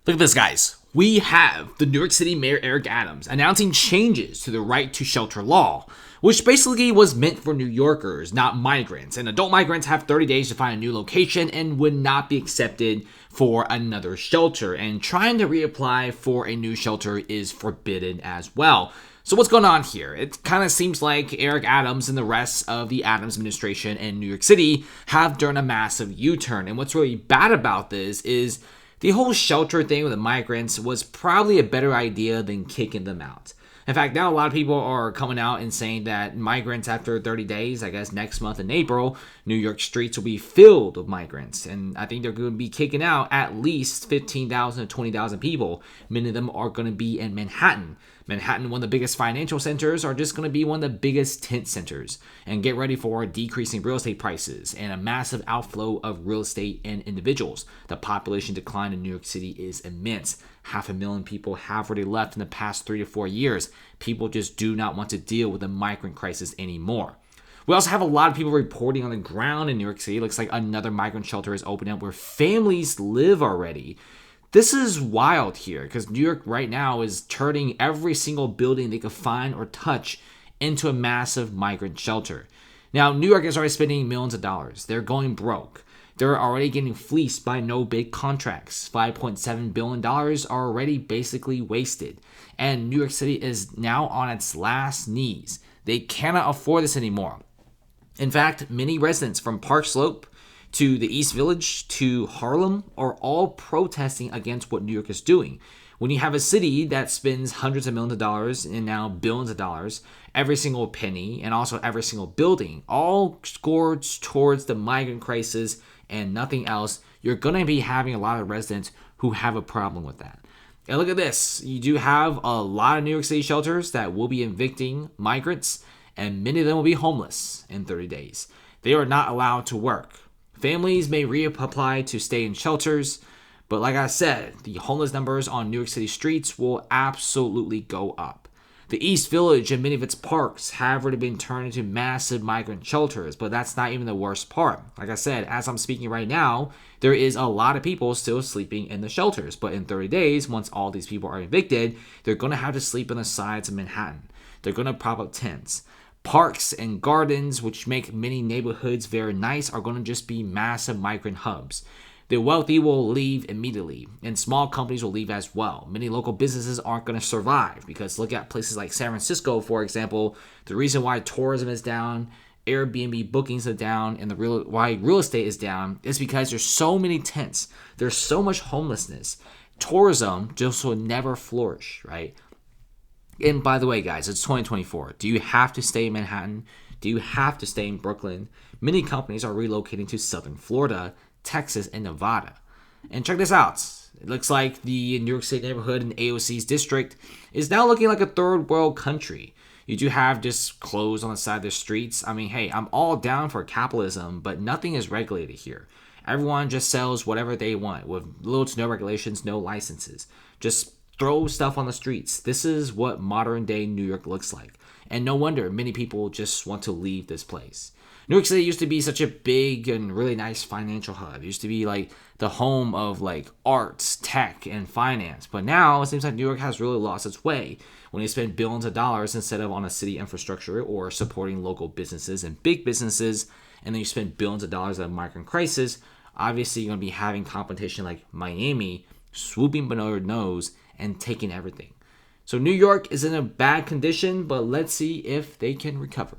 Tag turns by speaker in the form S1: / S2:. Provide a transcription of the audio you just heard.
S1: Look at this, guys. We have the New York City Mayor Eric Adams announcing changes to the right to shelter law, which basically was meant for New Yorkers, not migrants. And adult migrants have 30 days to find a new location and would not be accepted for another shelter. And trying to reapply for a new shelter is forbidden as well. So what's going on here? It kind of seems like Eric Adams and the rest of the Adams administration in New York City have done a massive U-turn. And what's really bad about this is the whole shelter thing with the migrants was probably a better idea than kicking them out. In fact, now a lot of people are coming out and saying that migrants after 30 days, I guess next month in April, New York streets will be filled with migrants. And I think they're going to be kicking out at least 15,000 to 20,000 people. Many of them are going to be in Manhattan. Manhattan, one of the biggest financial centers, are just going to be one of the biggest tent centers. And get ready for decreasing real estate prices and a massive outflow of real estate and individuals. The population decline in New York City is immense. 500,000 people have already left in the past 3 to 4 years. People just do not want to deal with the migrant crisis anymore. We also have a lot of people reporting on the ground in New York City. It looks like another migrant shelter is opening up where families live already. This is wild here because New York right now is turning every single building they could find or touch into a massive migrant shelter. Now, New York is already spending millions of dollars. They're going broke. They're already getting fleeced by no big contracts. $5.7 billion are already basically wasted. And New York City is now on its last knees. They cannot afford this anymore. In fact, many residents from Park Slope to the East Village to Harlem are all protesting against what New York is doing. When you have a city that spends hundreds of millions of dollars and now billions of dollars, every single penny and also every single building, all scored towards the migrant crisis and nothing else, you're going to be having a lot of residents who have a problem with that. And look at this. You do have a lot of New York City shelters that will be evicting migrants, and many of them will be homeless in 30 days. They are not allowed to work. Families may reapply to stay in shelters, but like I said, the homeless numbers on New York City streets will absolutely go up. The East Village and many of its parks have already been turned into massive migrant shelters, but that's not even the worst part. Like I said, as I'm speaking right now, there is a lot of people still sleeping in the shelters, but in 30 days, once all these people are evicted, they're going to have to sleep on the sides of Manhattan. They're going to prop up tents. Parks and gardens, which make many neighborhoods very nice, are going to just be massive migrant hubs. The wealthy will leave immediately, and small companies will leave as well. Many local businesses aren't going to survive because look at places like San Francisco, for example. The reason why tourism is down, Airbnb bookings are down, and why real estate is down is because there's so many tents. There's so much homelessness. Tourism just will never flourish, right? And by the way, guys, it's 2024. Do you have to stay in Manhattan? Do you have to stay in Brooklyn? Many companies are relocating to Southern Florida, Texas, and Nevada. And check this out. It looks like the New York State neighborhood in AOC's district is now looking like a third world country. You do have just clothes on the side of the streets. I mean, hey, I'm all down for capitalism, but nothing is regulated here. Everyone just sells whatever they want with little to no regulations, no licenses. Just throw stuff on the streets. This is what modern day New York looks like. And no wonder many people just want to leave this place. New York City used to be such a big and really nice financial hub. It used to be like the home of like arts, tech, and finance. But now it seems like New York has really lost its way when they spend billions of dollars instead of on a city infrastructure or supporting local businesses and big businesses. And then you spend billions of dollars on a migrant crisis. Obviously, you're going to be having competition like Miami swooping below your nose and taking everything. So New York is in a bad condition, but let's see if they can recover.